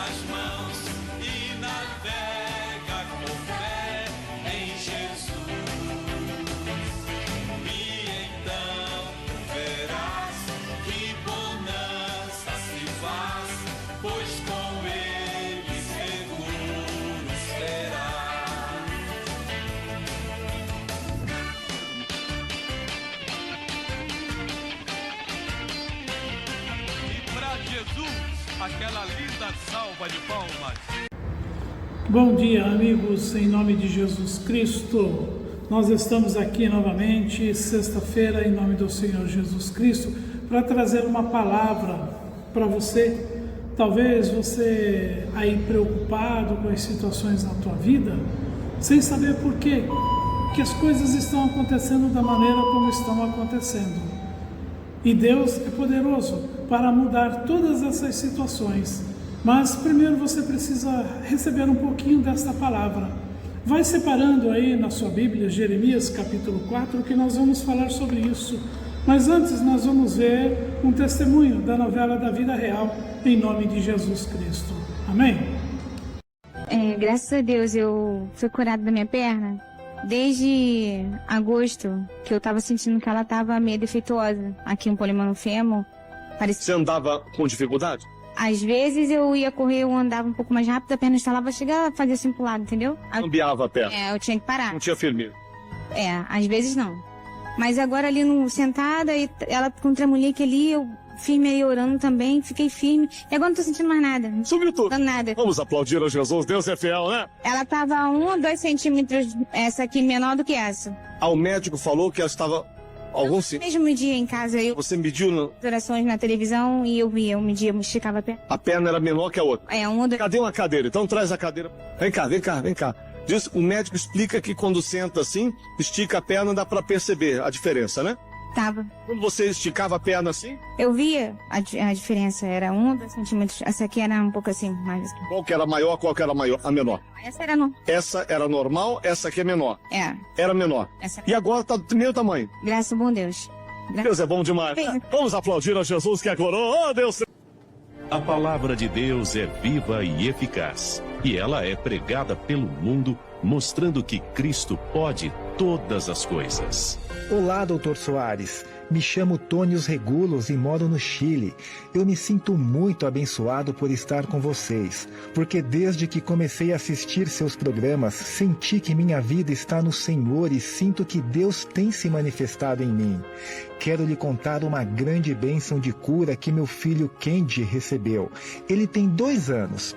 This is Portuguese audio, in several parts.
as mãos e navega com fé em Jesus. E então verás que bonança se faz, pois com ele seguro será. E para Jesus, aquela linda salva de palmas. Bom dia, amigos, em nome de Jesus Cristo. Nós estamos aqui novamente, sexta-feira, em nome do Senhor Jesus Cristo, para trazer uma palavra para você. Talvez você aí preocupado com as situações na tua vida, sem saber por quê, que as coisas estão acontecendo da maneira como estão acontecendo. E Deus é poderoso para mudar todas essas situações. Mas primeiro você precisa receber um pouquinho desta palavra. Vai separando aí na sua Bíblia, Jeremias capítulo 4, que nós vamos falar sobre isso. Mas antes nós vamos ver um testemunho da novela da vida real, em nome de Jesus Cristo. Amém? Graças a Deus eu fui curada da minha perna. Desde agosto, que eu tava sentindo que ela tava meio defeituosa. Aqui um polimão no fêmur. Você andava com dificuldade? Às vezes eu ia correr, eu andava um pouco mais rápido, a perna instalava, chegava a fazer assim pro lado, entendeu? Cambiava a perna? Eu tinha que parar. Não tinha firmeza? Às vezes não. Mas agora ali sentada, e ela com tremulique ali, eu firme aí orando também, fiquei firme. E agora não tô sentindo mais nada. Subiu tudo. Não nada. Vamos aplaudir a Jesus, Deus é fiel, né? Ela tava 1 ou 2 centímetros, essa aqui, menor do que essa. O médico falou que ela estava... No mesmo dia em casa, Você mediu as orações na televisão e eu via, eu media, eu esticava a perna. A perna era menor que a outra? 1 ou 2... Cadê uma cadeira? Então traz a cadeira. Vem cá. O médico explica que quando senta assim, estica a perna, dá pra perceber a diferença, né? Tava. Quando você esticava a perna assim? Eu via a diferença, era 1 ou 2 centímetros. Essa aqui era um pouco assim, mais... Qual que era maior, qual que era a menor? Essa era normal. Essa era normal, essa aqui é menor. Era menor. Essa... E agora tá do mesmo tamanho. Graças ao bom Deus. Deus é bom demais. Vamos aplaudir a Jesus que é coroa. Oh, Deus! A palavra de Deus é viva e eficaz, e ela é pregada pelo mundo, mostrando que Cristo pode todas as coisas. Olá, Dr. Soares. Me chamo Tônios Regulos e moro no Chile. Eu me sinto muito abençoado por estar com vocês, porque desde que comecei a assistir seus programas, senti que minha vida está no Senhor e sinto que Deus tem se manifestado em mim. Quero lhe contar uma grande bênção de cura que meu filho Kendi recebeu. Ele tem 2 anos.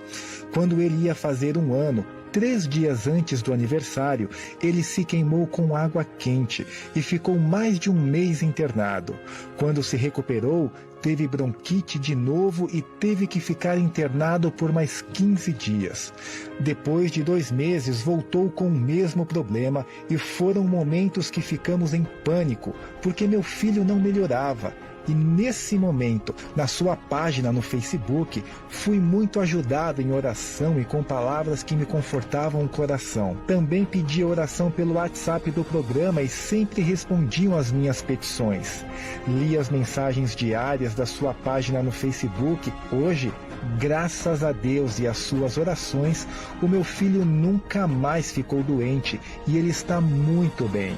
Quando ele ia fazer 1 ano, 3 dias antes do aniversário, ele se queimou com água quente e ficou mais de 1 mês internado. Quando se recuperou, teve bronquite de novo e teve que ficar internado por mais 15 dias. Depois de 2 meses, voltou com o mesmo problema e foram momentos que ficamos em pânico, porque meu filho não melhorava. E nesse momento, na sua página no Facebook, fui muito ajudado em oração e com palavras que me confortavam o coração. Também pedi oração pelo WhatsApp do programa e sempre respondiam às minhas petições. Li as mensagens diárias da sua página no Facebook. Hoje, graças a Deus e às suas orações, o meu filho nunca mais ficou doente e ele está muito bem.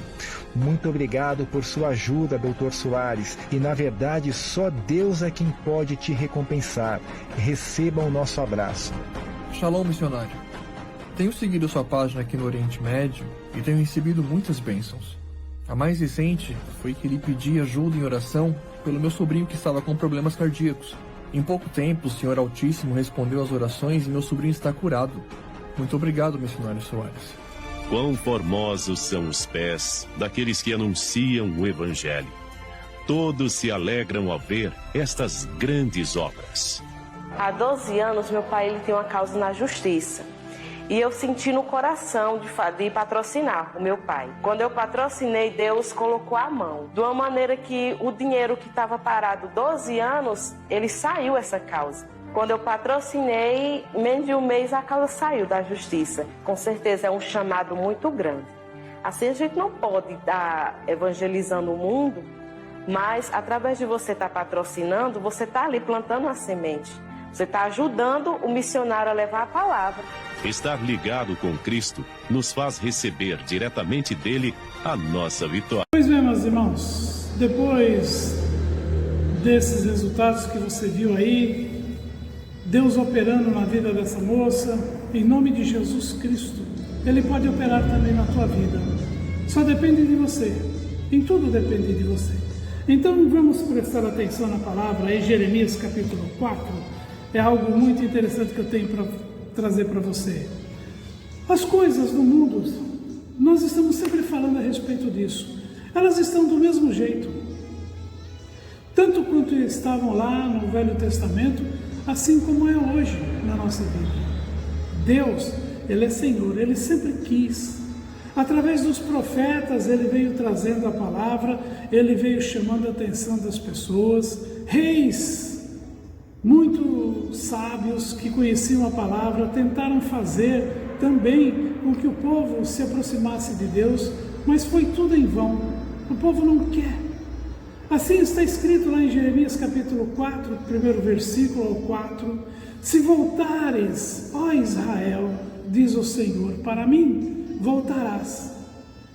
Muito obrigado por sua ajuda, Dr. Soares, e na verdade só Deus é quem pode te recompensar. Receba o nosso abraço. Shalom, missionário. Tenho seguido sua página aqui no Oriente Médio e tenho recebido muitas bênçãos. A mais recente foi que lhe pedi ajuda em oração pelo meu sobrinho que estava com problemas cardíacos. Em pouco tempo, o Senhor Altíssimo respondeu às orações e meu sobrinho está curado. Muito obrigado, missionário Soares. Quão formosos são os pés daqueles que anunciam o Evangelho. Todos se alegram ao ver estas grandes obras. Há 12 anos, meu pai ele tem uma causa na justiça. E eu senti no coração de patrocinar o meu pai. Quando eu patrocinei, Deus colocou a mão. De uma maneira que o dinheiro que estava parado 12 anos, ele saiu essa causa. Quando eu patrocinei, menos de 1 mês a causa saiu da justiça. Com certeza é um chamado muito grande. Assim a gente não pode estar evangelizando o mundo, mas através de você estar patrocinando, você está ali plantando uma semente. Você está ajudando o missionário a levar a palavra. Estar ligado com Cristo nos faz receber diretamente dele a nossa vitória. Pois bem, meus irmãos, depois desses resultados que você viu aí, Deus operando na vida dessa moça, em nome de Jesus Cristo, Ele pode operar também na tua vida. Só depende de você. Em tudo depende de você. Então vamos prestar atenção na palavra aí, Jeremias capítulo 4. É algo muito interessante que eu tenho para trazer para você. As coisas do mundo, nós estamos sempre falando a respeito disso. Elas estão do mesmo jeito. Tanto quanto estavam lá no Velho Testamento, assim como é hoje na nossa vida. Deus, Ele é Senhor, Ele sempre quis. Através dos profetas, Ele veio trazendo a palavra, Ele veio chamando a atenção das pessoas. Reis muito sábios que conheciam a palavra tentaram fazer também com que o povo se aproximasse de Deus, mas foi tudo em vão. O povo não quer. Assim está escrito lá em Jeremias capítulo 4, primeiro versículo ao 4: se voltares, ó Israel, diz o Senhor, para mim voltarás.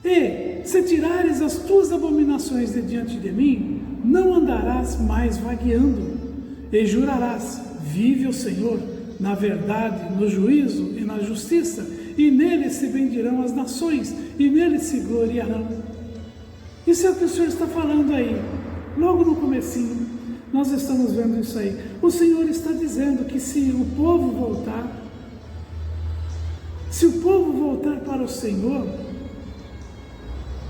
E se tirares as tuas abominações de diante de mim, não andarás mais vagueando. E jurarás, vive o Senhor, na verdade, no juízo e na justiça, e nele se bendirão as nações, e nele se gloriarão. Isso é o que o Senhor está falando aí. Logo no comecinho, nós estamos vendo isso aí. O Senhor está dizendo que se o povo voltar para o Senhor,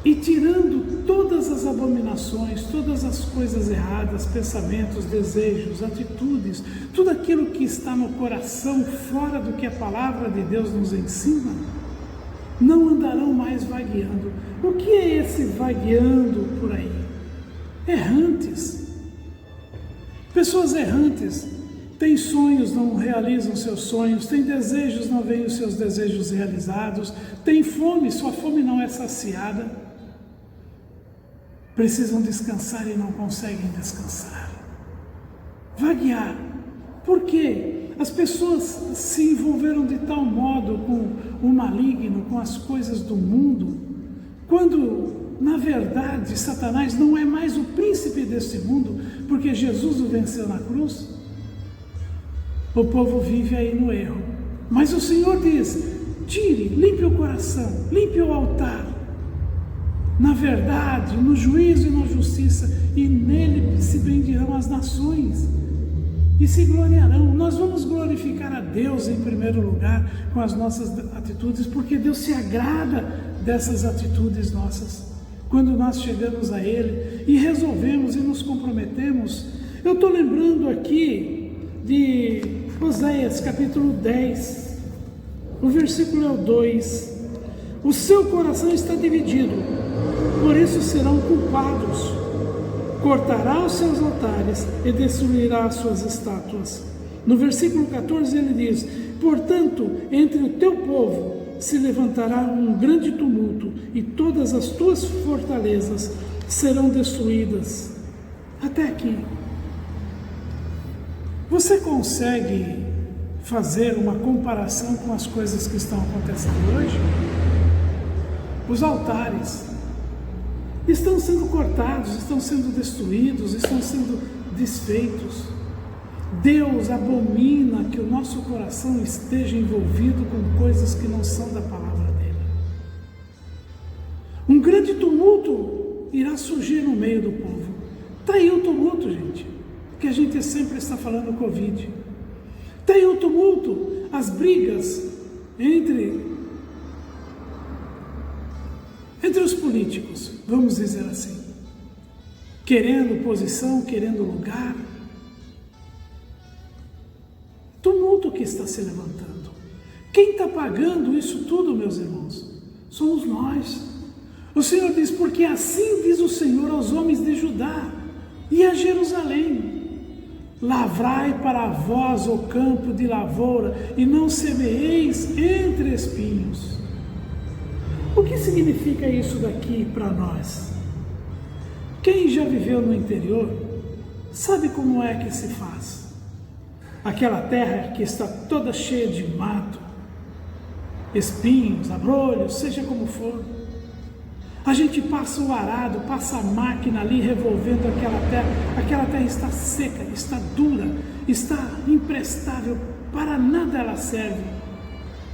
e tirando todas as abominações, todas as coisas erradas, pensamentos, desejos, atitudes, tudo aquilo que está no coração fora do que a palavra de Deus nos ensina, não andarão mais vagueando. O que é esse vagueando por aí? Errantes. Pessoas errantes têm sonhos, não realizam seus sonhos, têm desejos, não veem os seus desejos realizados, têm fome, sua fome não é saciada. Precisam descansar e não conseguem descansar. Vaguear. Por quê? As pessoas se envolveram de tal modo com o maligno, com as coisas do mundo, quando, na verdade, Satanás não é mais o príncipe deste mundo, porque Jesus o venceu na cruz. O povo vive aí no erro. Mas o Senhor diz: tire, limpe o coração, limpe o altar. Na verdade, no juízo e na justiça, e nele se bendirão as nações e se gloriarão. Nós vamos glorificar a Deus em primeiro lugar com as nossas atitudes, porque Deus se agrada dessas atitudes nossas. Quando nós chegamos a Ele e resolvemos e nos comprometemos. Eu estou lembrando aqui de Oséias capítulo 10, o versículo é o 2. O seu coração está dividido, por isso serão culpados. Cortará os seus altares e destruirá as suas estátuas. No versículo 14 ele diz: portanto, entre o teu povo se levantará um grande tumulto, e todas as tuas fortalezas serão destruídas. Até aqui. Você consegue fazer uma comparação com as coisas que estão acontecendo hoje? Os altares estão sendo cortados, estão sendo destruídos, estão sendo desfeitos. Deus abomina que o nosso coração esteja envolvido com coisas que não são da palavra dele. Um grande tumulto irá surgir no meio do povo. Está aí o tumulto, gente, que a gente sempre está falando Covid. Está aí o tumulto, as brigas entre os políticos, vamos dizer assim, querendo posição, querendo lugar. Tumulto que está se levantando. Quem está pagando isso tudo, meus irmãos? Somos nós. O Senhor diz: porque assim diz o Senhor aos homens de Judá e a Jerusalém: lavrai para vós o campo de lavoura e não semeeis entre espinhos. O que significa isso daqui para nós? Quem já viveu no interior sabe como é que se faz. aquela terra que está toda cheia de mato, espinhos, abrolhos, seja como for. A gente passa o arado, passa a máquina ali revolvendo aquela terra está seca, está dura, está imprestável, para nada ela serve.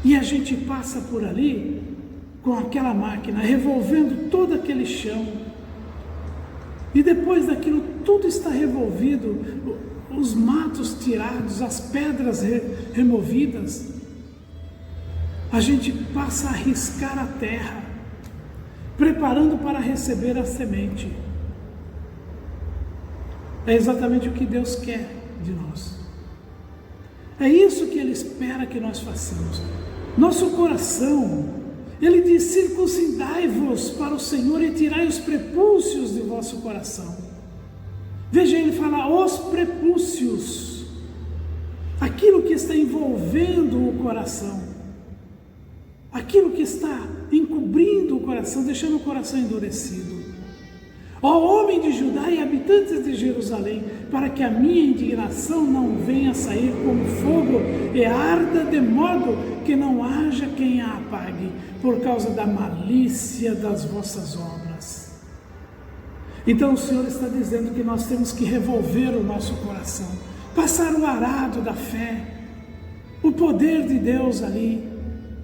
E a gente passa por ali com aquela máquina, revolvendo todo aquele chão. E depois daquilo tudo está revolvido, os matos tirados, as pedras removidas, a gente passa a riscar a terra, preparando para receber a semente. É exatamente o que Deus quer de nós. É isso que Ele espera que nós façamos. Nosso coração, Ele diz: circuncidai-vos para o Senhor e tirai os prepúcios de vosso coração. Veja, Ele fala os prepúcios, aquilo que está envolvendo o coração, aquilo que está encobrindo o coração, deixando o coração endurecido. Ó homem de Judá e habitantes de Jerusalém, para que a minha indignação não venha a sair como fogo e arda de modo que não haja quem a apague, por causa da malícia das vossas obras. Então o Senhor está dizendo que nós temos que revolver o nosso coração, passar o arado da fé, o poder de Deus ali,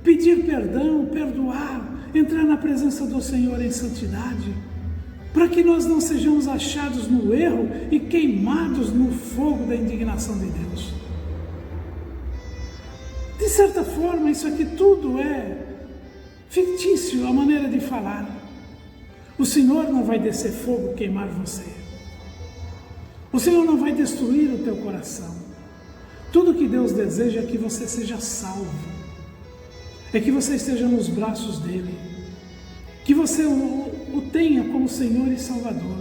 pedir perdão, perdoar, entrar na presença do Senhor em santidade, para que nós não sejamos achados no erro e queimados no fogo da indignação de Deus. De certa forma, isso aqui tudo é fictício, a maneira de falar. O Senhor não vai descer fogo, queimar você. O Senhor não vai destruir o teu coração. Tudo que Deus deseja é que você seja salvo, é que você esteja nos braços dEle, que você o tenha como Senhor e Salvador,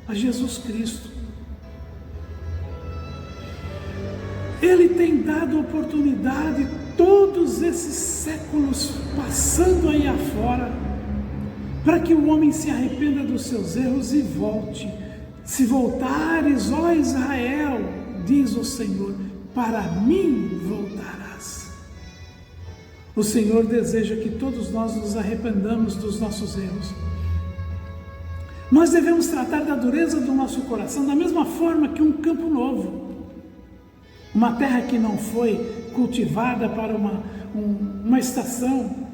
a Jesus Cristo. Ele tem dado oportunidade todos esses séculos passando aí afora, para que o homem se arrependa dos seus erros e volte. Se voltares, ó Israel, diz o Senhor, para mim voltarás. O Senhor deseja que todos nós nos arrependamos dos nossos erros. Nós devemos tratar da dureza do nosso coração da mesma forma que um campo novo. Uma terra que não foi cultivada para uma estação.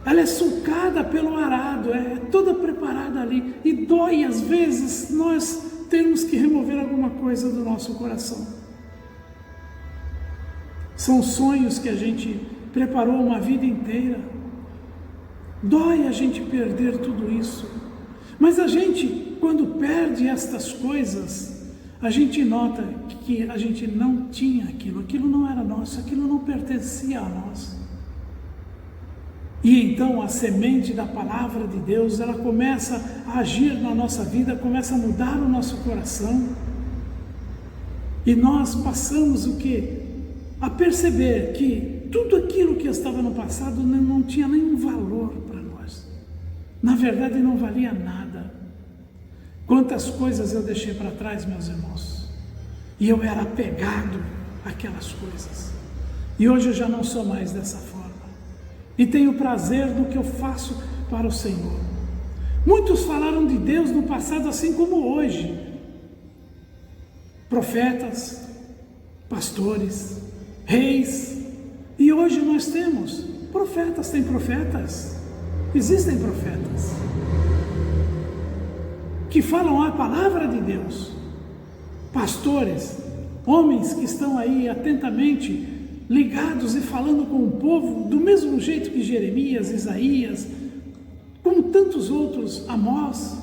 Ela é sulcada pelo arado, é toda preparada ali. E dói às vezes nós termos que remover alguma coisa do nosso coração. São sonhos que a gente preparou uma vida inteira. Dói a gente perder tudo isso. Mas a gente, quando perde estas coisas, a gente nota que a gente não tinha aquilo. Aquilo não era nosso, aquilo não pertencia a nós. E então a semente da palavra de Deus, ela começa a agir na nossa vida, começa a mudar o nosso coração. E nós passamos o quê? A perceber que tudo aquilo que estava no passado não tinha nenhum valor para nós. Na verdade, não valia nada. Quantas coisas eu deixei para trás, meus irmãos. E eu era apegado àquelas coisas. E hoje eu já não sou mais dessa forma. E tenho prazer no que eu faço para o Senhor. Muitos falaram de Deus no passado assim como hoje. Profetas, pastores, reis. E hoje nós temos profetas, tem profetas. Existem profetas que falam a palavra de Deus. Pastores, homens que estão aí atentamente ligados e falando com o povo do mesmo jeito que Jeremias, Isaías, como tantos outros, Amós,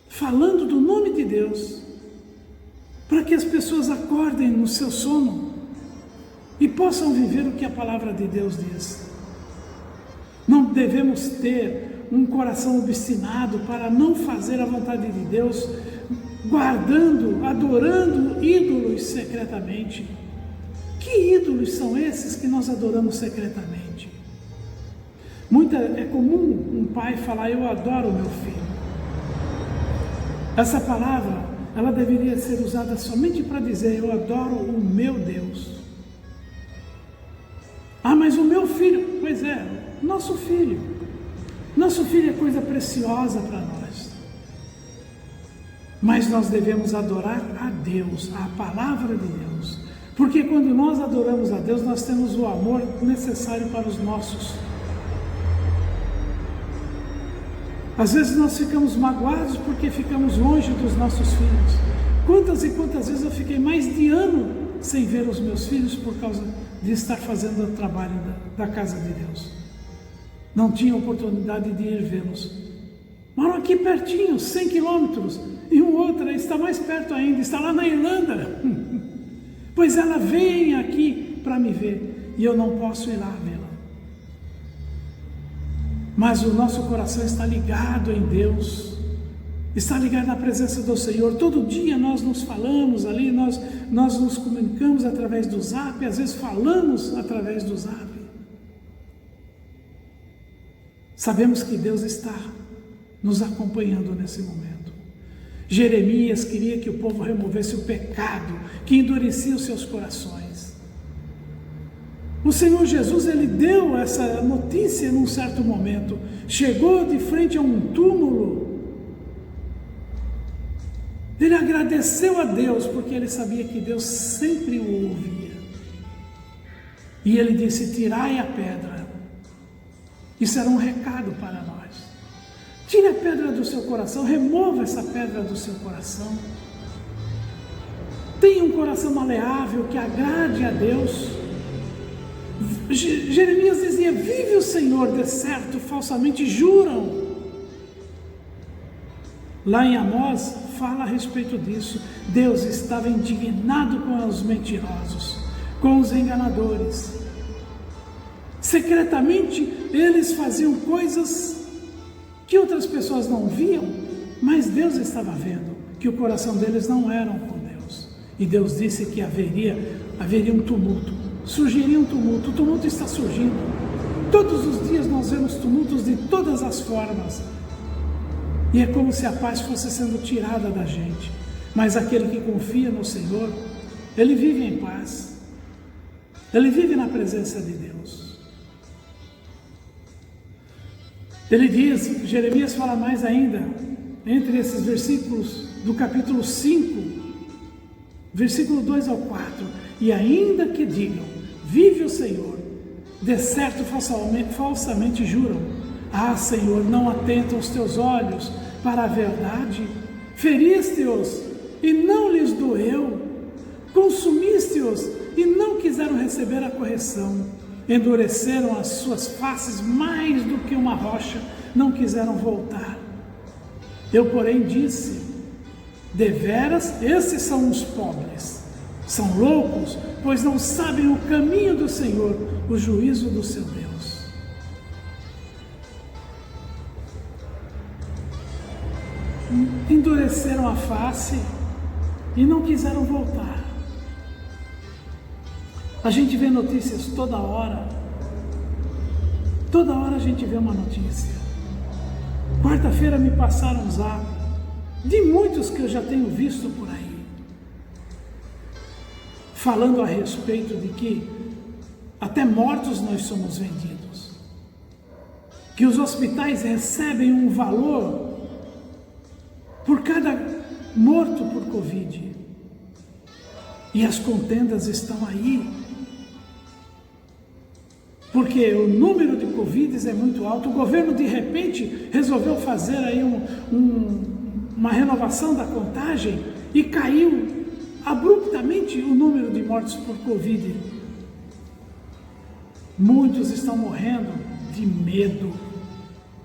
falando do nome de Deus, para que as pessoas acordem no seu sono e possam viver o que a palavra de Deus diz. Não devemos ter um coração obstinado para não fazer a vontade de Deus, guardando, adorando ídolos secretamente. Que ídolos são esses que nós adoramos secretamente? É comum um pai falar: eu adoro meu filho. Essa palavra ela deveria ser usada somente para dizer: eu adoro o meu Deus. Ah, mas o meu filho, pois é, nosso filho é coisa preciosa para nós. Mas nós devemos adorar a Deus, a palavra de Deus. Porque quando nós adoramos a Deus, nós temos o amor necessário para os nossos. Às vezes nós ficamos magoados porque ficamos longe dos nossos filhos. Quantas e quantas vezes eu fiquei mais de ano sem ver os meus filhos por causa de estar fazendo o trabalho da casa de Deus. Não tinha oportunidade de ir vê-los. Moram aqui pertinho, 100 quilômetros, e um outro está mais perto ainda, está lá na Irlanda. Pois ela vem aqui para me ver e eu não posso ir lá vê-la. Mas o nosso coração está ligado em Deus, está ligado na presença do Senhor. Todo dia nós nos falamos ali, nós nos comunicamos através do Zap, às vezes falamos através do Zap. Sabemos que Deus está nos acompanhando nesse momento. Jeremias queria que o povo removesse o pecado que endurecia os seus corações. O Senhor Jesus, ele deu essa notícia num certo momento. Chegou de frente a um túmulo. Ele agradeceu a Deus, porque ele sabia que Deus sempre o ouvia. E ele disse: tirai a pedra. Isso era um recado para nós. Tire a pedra do seu coração, remova essa pedra do seu coração. Tenha um coração maleável que agrade a Deus. Jeremias dizia: vive o Senhor, de certo, falsamente juram. Lá em Amós fala a respeito disso. Deus estava indignado com os mentirosos, com os enganadores. Secretamente eles faziam coisas que outras pessoas não viam, mas Deus estava vendo que o coração deles não era com Deus. E Deus disse que haveria um tumulto, surgiria um tumulto. O tumulto está surgindo. Todos os dias nós vemos tumultos de todas as formas. E é como se a paz fosse sendo tirada da gente. Mas aquele que confia no Senhor, ele vive em paz. Ele vive na presença de Deus. Ele diz, Jeremias fala mais ainda, entre esses versículos do capítulo 5, versículo 2 ao 4, e ainda que digam, vive o Senhor, de certo falsamente juram, ah Senhor, não atentam os teus olhos para a verdade, feriste-os e não lhes doeu, consumiste-os e não quiseram receber a correção. Endureceram as suas faces mais do que uma rocha, não quiseram voltar. Eu, porém, disse: deveras, esses são os pobres, são loucos, pois não sabem o caminho do Senhor, o juízo do seu Deus. Endureceram a face e não quiseram voltar. A gente vê notícias toda hora a gente vê uma notícia. Quarta-feira me passaram um zap de muitos que eu já tenho visto por aí, falando a respeito de que até mortos nós somos vendidos, que os hospitais recebem um valor por cada morto por Covid, e as contendas estão aí, porque o número de Covids é muito alto. O governo de repente resolveu fazer aí uma renovação da contagem e caiu abruptamente o número de mortos por Covid. Muitos estão morrendo de medo,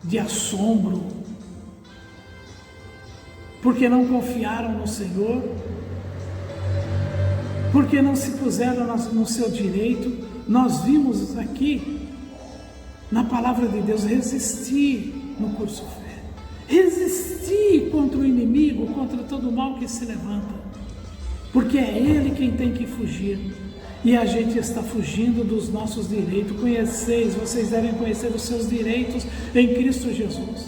de assombro, porque não confiaram no Senhor, porque não se puseram no seu direito. Nós vimos aqui, na palavra de Deus, resistir no curso fé. Resistir contra o inimigo, contra todo o mal que se levanta. Porque é ele quem tem que fugir. E a gente está fugindo dos nossos direitos. Vocês devem conhecer os seus direitos em Cristo Jesus.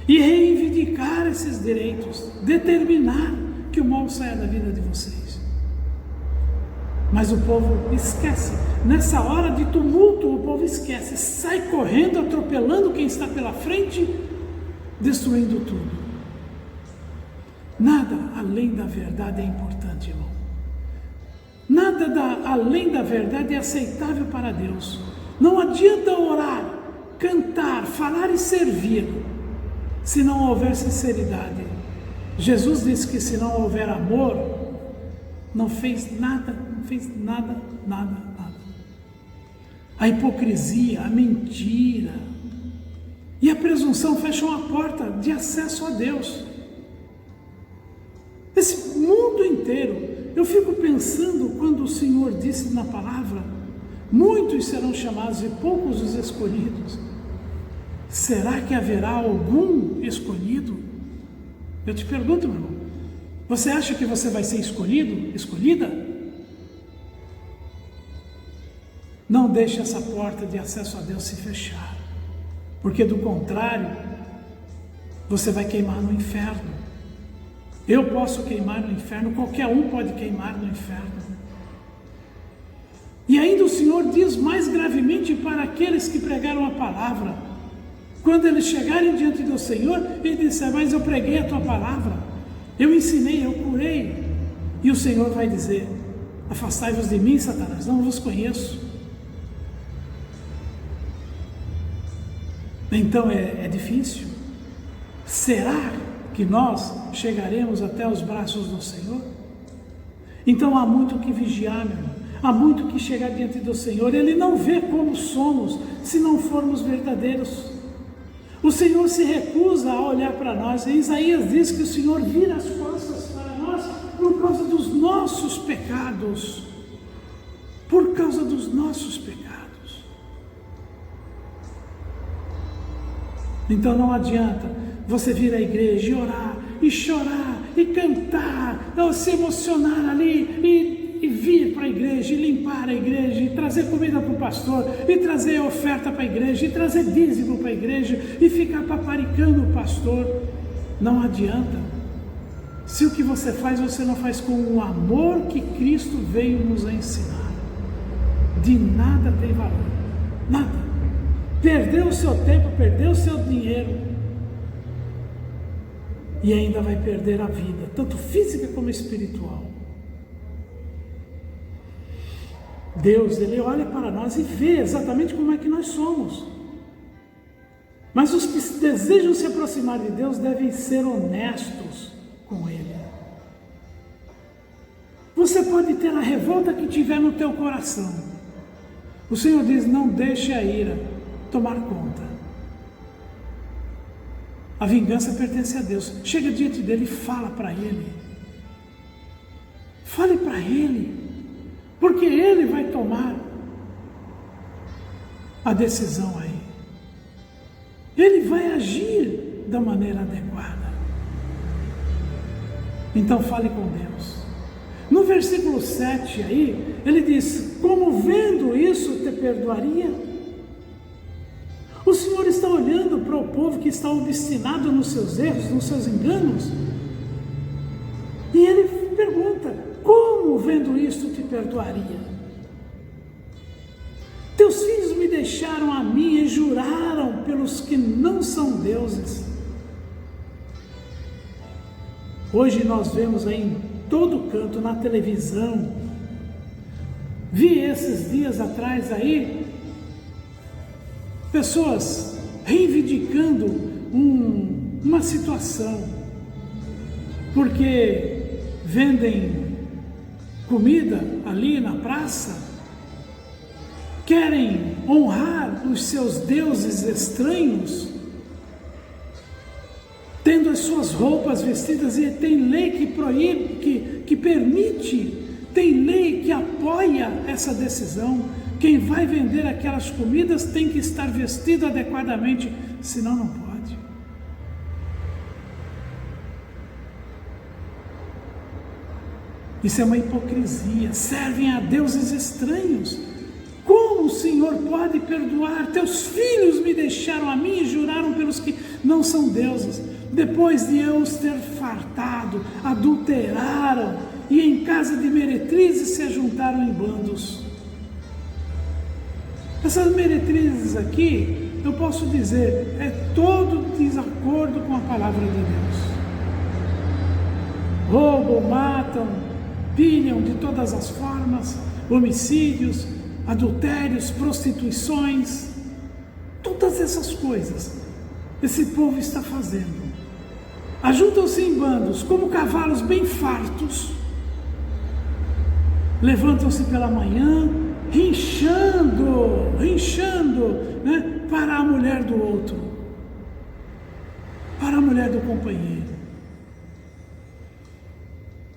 E reivindicar esses direitos. Determinar que o mal saia da vida de vocês. Mas o povo esquece. Nessa hora de tumulto, o povo esquece. Sai correndo, atropelando quem está pela frente, destruindo tudo. Nada além da verdade é importante, irmão. Nada além da verdade é aceitável para Deus. Não adianta orar, cantar, falar e servir, se não houver sinceridade. Jesus disse que se não houver amor, não fez nada. A hipocrisia, a mentira e a presunção fecham a porta de acesso a Deus. Esse mundo inteiro, eu fico pensando quando o Senhor disse na palavra, muitos serão chamados e poucos os escolhidos. Será que haverá algum escolhido? Eu te pergunto, meu irmão, você acha que você vai ser escolhido, escolhida? Não deixe essa porta de acesso a Deus se fechar, porque do contrário, você vai queimar no inferno. Eu posso queimar no inferno, qualquer um pode queimar no inferno. E ainda o Senhor diz mais gravemente para aqueles que pregaram a palavra, quando eles chegarem diante do Senhor, ele disser, mas eu preguei a tua palavra, eu ensinei, eu curei, e o Senhor vai dizer, afastai-vos de mim, Satanás, não vos conheço. Então é difícil. Será que nós chegaremos até os braços do Senhor? Então há muito que vigiar, meu irmão. Há muito que chegar diante do Senhor. Ele não vê como somos se não formos verdadeiros. O Senhor se recusa a olhar para nós. E Isaías diz que o Senhor vira as costas para nós por causa dos nossos pecados. Por causa dos nossos pecados. Então não adianta você vir à igreja e orar, e chorar, e cantar, ou se emocionar ali, e vir para a igreja, e limpar a igreja, e trazer comida para o pastor, e trazer oferta para a igreja, e trazer dízimo para a igreja, e ficar paparicando o pastor. Não adianta. Se o que você não faz com o amor que Cristo veio nos ensinar, de nada tem valor, nada. Perdeu o seu tempo, perdeu o seu dinheiro e ainda vai perder a vida, tanto física como espiritual. Deus, Ele olha para nós e vê exatamente como é que nós somos. Mas os que desejam se aproximar de Deus devem ser honestos com Ele. Você pode ter a revolta que tiver no teu coração. O Senhor diz, não deixe a ira tomar conta. A vingança pertence a Deus. Chega diante dele e fala para ele. Fale para ele, porque ele vai tomar a decisão aí. Ele vai agir da maneira adequada. Então fale com Deus. No versículo 7 aí, ele diz, como vendo isso te perdoaria? O Senhor está olhando para o povo que está obstinado nos seus erros, nos seus enganos. E Ele pergunta, como vendo isto te perdoaria? Teus filhos me deixaram a mim e juraram pelos que não são deuses. Hoje nós vemos aí em todo canto, na televisão. Vi esses dias atrás aí, pessoas reivindicando uma situação, porque vendem comida ali na praça, querem honrar os seus deuses estranhos, tendo as suas roupas vestidas, e tem lei que proíbe, que permite, tem lei que apoia essa decisão. Quem vai vender aquelas comidas tem que estar vestido adequadamente, senão não pode. Isso é uma hipocrisia. Servem a deuses estranhos. Como o Senhor pode perdoar? Teus filhos me deixaram a mim e juraram pelos que não são deuses. Depois de eu os ter fartado, pecado, adulteraram e em casa de meretrizes se ajuntaram em bandos. Essas meretrizes aqui, eu posso dizer, é todo desacordo com a palavra de Deus. Roubam, matam, pilham de todas as formas, homicídios, adultérios, prostituições, todas essas coisas esse povo está fazendo. Ajuntam-se em bandos, como cavalos bem fartos, levantam-se pela manhã, rinchando, né, para a mulher do outro, para a mulher do companheiro.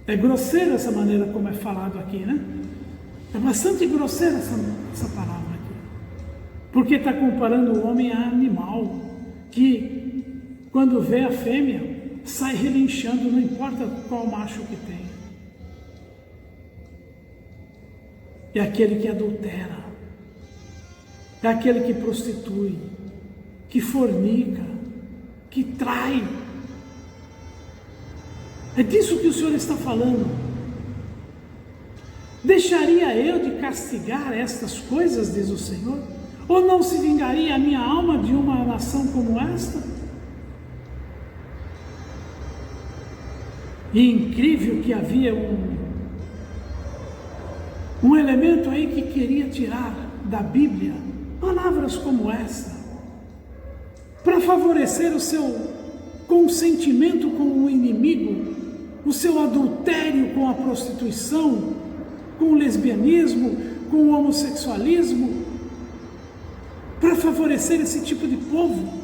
É grosseira essa maneira como é falado aqui, né? É bastante grosseira essa palavra aqui. Porque está comparando o homem a animal, que quando vê a fêmea, sai relinchando, não importa qual macho que tem. É aquele que adultera, é aquele que prostitui, que fornica, que trai. É disso que o Senhor está falando. Deixaria eu de castigar estas coisas, diz o Senhor? Ou não se vingaria a minha alma de uma nação como esta? E incrível que havia um elemento aí que queria tirar da Bíblia palavras como essa, para favorecer o seu consentimento com o inimigo, o seu adultério com a prostituição, com o lesbianismo, com o homossexualismo, para favorecer esse tipo de povo.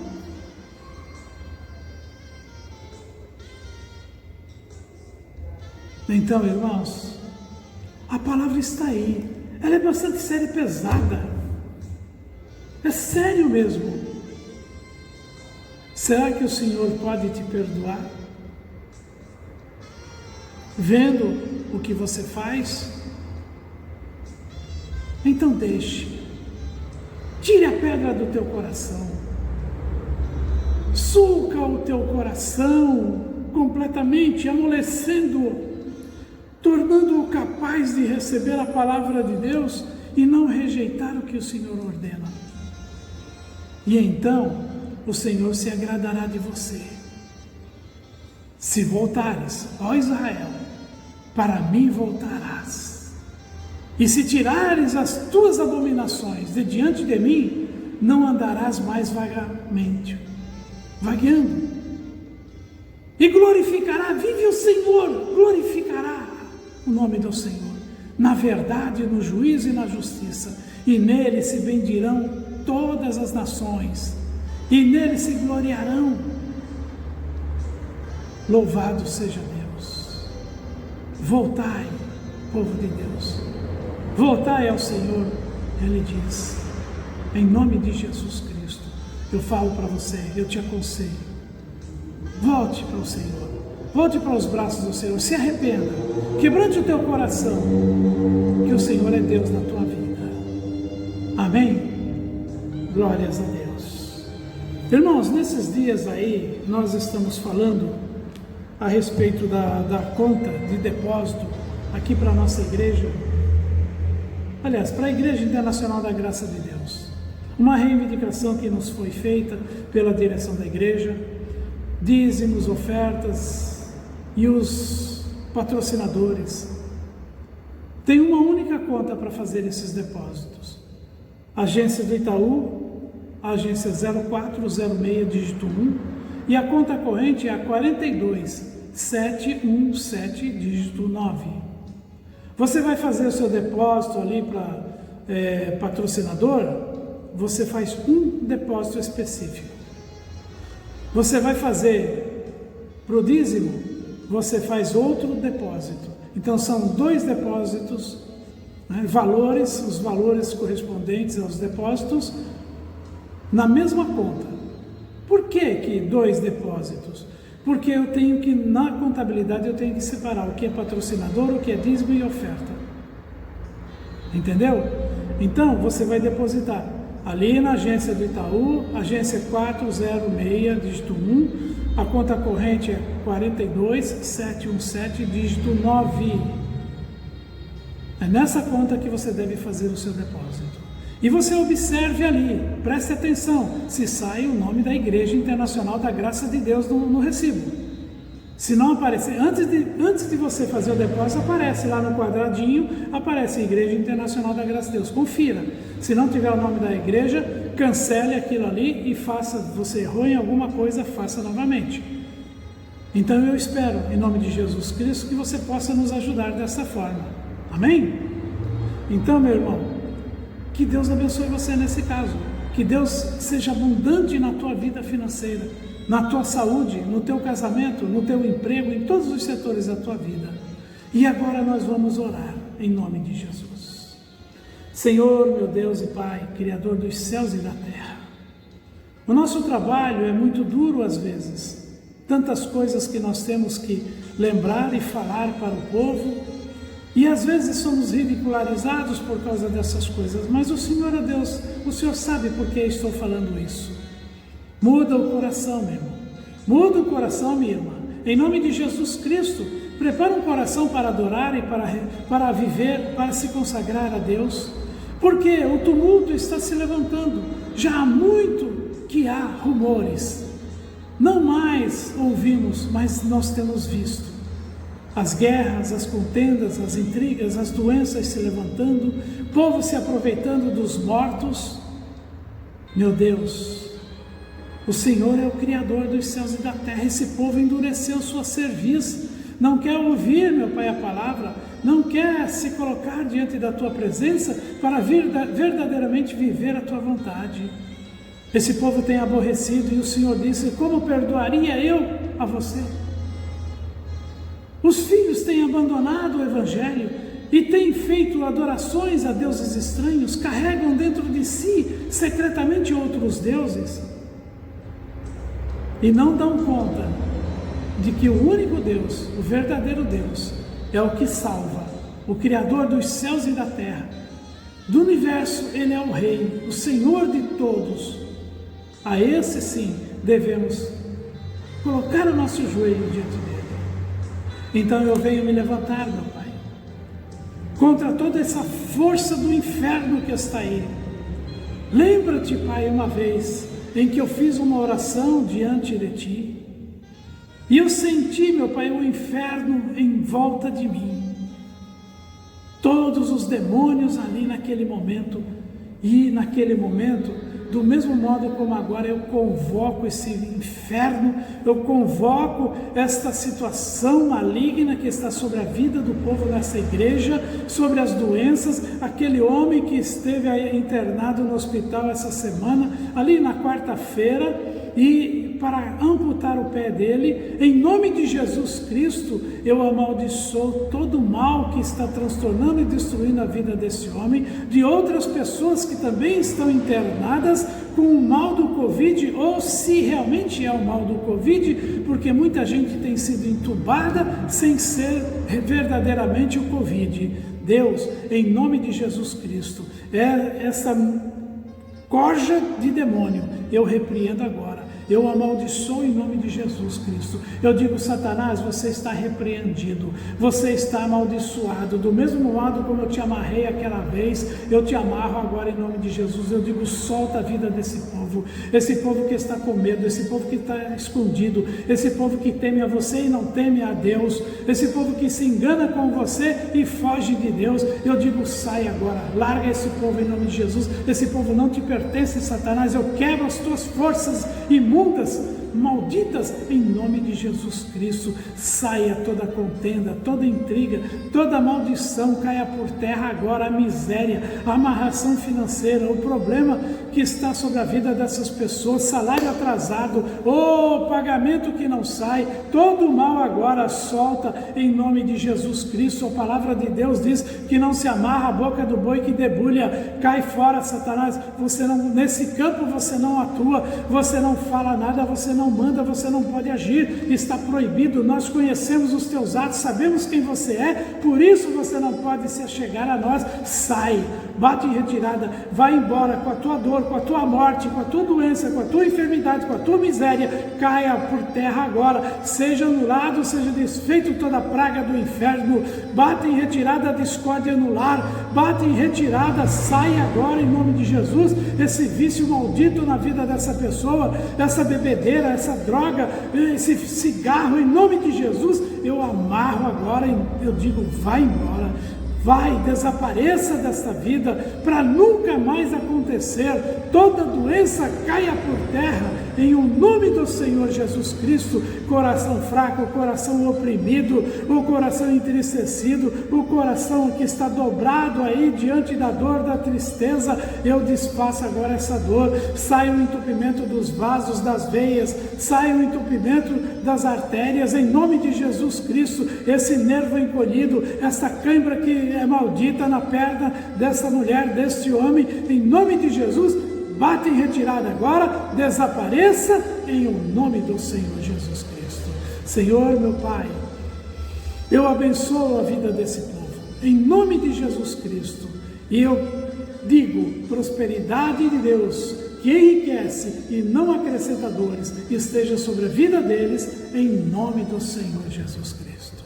Então, irmãos, a palavra está aí, ela é bastante séria e pesada, é sério mesmo. Será que o Senhor pode te perdoar? Vendo o que você faz? Então deixe, tire a pedra do teu coração, sulca o teu coração completamente, amolecendo-o, tornando-o capaz de receber a palavra de Deus e não rejeitar o que o Senhor ordena. E então o Senhor se agradará de você. Se voltares, ó Israel, para mim voltarás. E se tirares as tuas abominações de diante de mim, não andarás mais vagueando. E glorificará, vive o Senhor, glorificará o nome do Senhor, na verdade, no juízo e na justiça, e nele se bendirão todas as nações, e nele se gloriarão. Louvado seja Deus. Voltai, povo de Deus, voltai ao Senhor. Ele diz, em nome de Jesus Cristo, eu falo para você, eu te aconselho, volte para o Senhor, volte para os braços do Senhor, se arrependa, quebrante o teu coração, que o Senhor é Deus na tua vida. Amém? Glórias a Deus. Irmãos, nesses dias aí, nós estamos falando a respeito da conta de depósito aqui para a nossa igreja, aliás, para a Igreja Internacional da Graça de Deus. Uma reivindicação que nos foi feita pela direção da igreja, dízimos, ofertas, e os patrocinadores têm uma única conta para fazer esses depósitos. Agência do Itaú, a agência 0406, dígito 1, e a conta corrente é a 42717, dígito 9. Você vai fazer o seu depósito ali para patrocinador, você faz um depósito específico. Você vai fazer para o dízimo, você faz outro depósito. Então são dois depósitos, né, os valores correspondentes aos depósitos na mesma conta. Por que dois depósitos? Porque eu tenho que, na contabilidade, eu tenho que separar o que é patrocinador, o que é dízimo e oferta. Entendeu? Então você vai depositar ali na agência do Itaú, agência 406, dígito 1, A conta corrente é 42717, dígito 9. É nessa conta que você deve fazer o seu depósito. E você observe ali, preste atenção, se sai o nome da Igreja Internacional da Graça de Deus no recibo. Se não aparecer, antes de você fazer o depósito, aparece lá no quadradinho, aparece Igreja Internacional da Graça de Deus. Confira. Se não tiver o nome da igreja, cancele aquilo ali e faça, você errou em alguma coisa, faça novamente. Então eu espero, em nome de Jesus Cristo, que você possa nos ajudar dessa forma. Amém? Então, meu irmão, que Deus abençoe você nesse caso. Que Deus seja abundante na tua vida financeira, na tua saúde, no teu casamento, no teu emprego, em todos os setores da tua vida. E agora nós vamos orar em nome de Jesus. Senhor, meu Deus e Pai, Criador dos céus e da terra, o nosso trabalho é muito duro às vezes, tantas coisas que nós temos que lembrar e falar para o povo, e às vezes somos ridicularizados por causa dessas coisas, mas o Senhor é Deus, o Senhor sabe por que estou falando isso. Muda o coração, meu irmão, muda o coração, minha irmã, em nome de Jesus Cristo. Prepara um coração para adorar e para viver, para se consagrar a Deus, porque o tumulto está se levantando. Já há muito que há rumores, não mais ouvimos, mas nós temos visto as guerras, as contendas, as intrigas, as doenças se levantando, povo se aproveitando dos mortos. Meu Deus, o Senhor é o Criador dos céus e da terra. Esse povo endureceu sua cerviz, não quer ouvir, meu Pai, a palavra, não quer se colocar diante da Tua presença para verdadeiramente viver a Tua vontade. Esse povo tem aborrecido e o Senhor disse: como perdoaria eu a você? Os filhos têm abandonado o Evangelho e têm feito adorações a deuses estranhos, carregam dentro de si secretamente outros deuses e não dão conta de que o único Deus, o verdadeiro Deus, é o que salva, o Criador dos céus e da terra, do universo. Ele é o Rei, o Senhor de todos. A esse sim devemos colocar o nosso joelho diante dele. Então eu venho me levantar, meu Pai, contra toda essa força do inferno que está aí. Lembra-te, Pai, uma vez em que eu fiz uma oração diante de Ti, e eu senti, meu Pai, o inferno em volta de mim, todos os demônios ali naquele momento, e naquele momento, do mesmo modo como agora eu convoco esse inferno, eu convoco esta situação maligna que está sobre a vida do povo nessa igreja, sobre as doenças, aquele homem que esteve aí internado no hospital essa semana, ali na quarta-feira, e para amputar o pé dele, em nome de Jesus Cristo, eu amaldiçoo todo o mal que está transtornando e destruindo a vida desse homem, de outras pessoas que também estão internadas com o mal do Covid, ou se realmente é o mal do Covid, porque muita gente tem sido entubada sem ser verdadeiramente o Covid. Deus, em nome de Jesus Cristo, essa corja de demônio, eu repreendo agora. Eu amaldiçoo em nome de Jesus Cristo. Eu digo: Satanás, você está repreendido, você está amaldiçoado. Do mesmo modo como eu te amarrei aquela vez, eu te amarro agora em nome de Jesus. Eu digo: solta a vida desse povo, esse povo que está com medo, esse povo que está escondido, esse povo que teme a você e não teme a Deus, esse povo que se engana com você e foge de Deus. Eu digo: sai agora, larga esse povo em nome de Jesus. Esse povo não te pertence, Satanás. Eu quebro as tuas forças imundas, malditas, em nome de Jesus Cristo. Saia toda contenda, toda intriga, toda maldição, caia por terra agora. A miséria, a amarração financeira, o problema que está sobre a vida dessas pessoas, salário atrasado, pagamento que não sai, todo o mal agora solta em nome de Jesus Cristo. A palavra de Deus diz que não se amarra a boca do boi que debulha. Cai fora, Satanás. Você não, nesse campo você não atua, você não fala nada, você não não manda, você não pode agir, está proibido. Nós conhecemos os teus atos, sabemos quem você é, por isso você não pode se achegar a nós. Sai, bate em retirada, vai embora com a tua dor, com a tua morte, com a tua doença, com a tua enfermidade, com a tua miséria, caia por terra agora, seja anulado, seja desfeito toda a praga do inferno. Bate em retirada a discórdia no lar, bate em retirada, sai agora em nome de Jesus, esse vício maldito na vida dessa pessoa, essa bebedeira, essa droga, esse cigarro, em nome de Jesus, eu amarro agora, eu digo, vai embora. Vai, desapareça desta vida, para nunca mais acontecer. Toda doença caia por terra, em o nome do Senhor Jesus Cristo. Coração fraco, coração oprimido, o coração entristecido, o coração que está dobrado aí diante da dor, da tristeza, eu desfaço agora essa dor. Sai o entupimento dos vasos, das veias, sai o entupimento das artérias, em nome de Jesus Cristo. Esse nervo encolhido, essa cãibra que é maldita na perna dessa mulher, deste homem, em nome de Jesus, bate em retirada agora, desapareça em o nome do Senhor Jesus Cristo. Senhor, meu Pai, eu abençoo a vida desse povo, em nome de Jesus Cristo, e eu digo, prosperidade de Deus, que enriquece e não acrescenta dores, esteja sobre a vida deles, em nome do Senhor Jesus Cristo.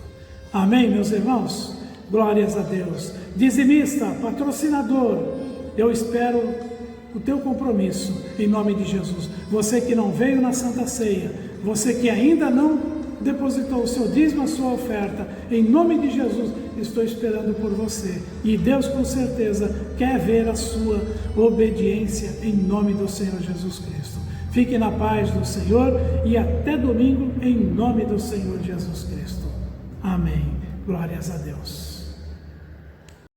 Amém, meus irmãos? Glórias a Deus. Dizimista, patrocinador, eu espero o teu compromisso, em nome de Jesus. Você que não veio na Santa Ceia, você que ainda não depositou o seu dízimo, a sua oferta, em nome de Jesus, estou esperando por você. E Deus com certeza quer ver a sua obediência, em nome do Senhor Jesus Cristo. Fique na paz do Senhor e até domingo, em nome do Senhor Jesus Cristo. Amém. Glórias a Deus.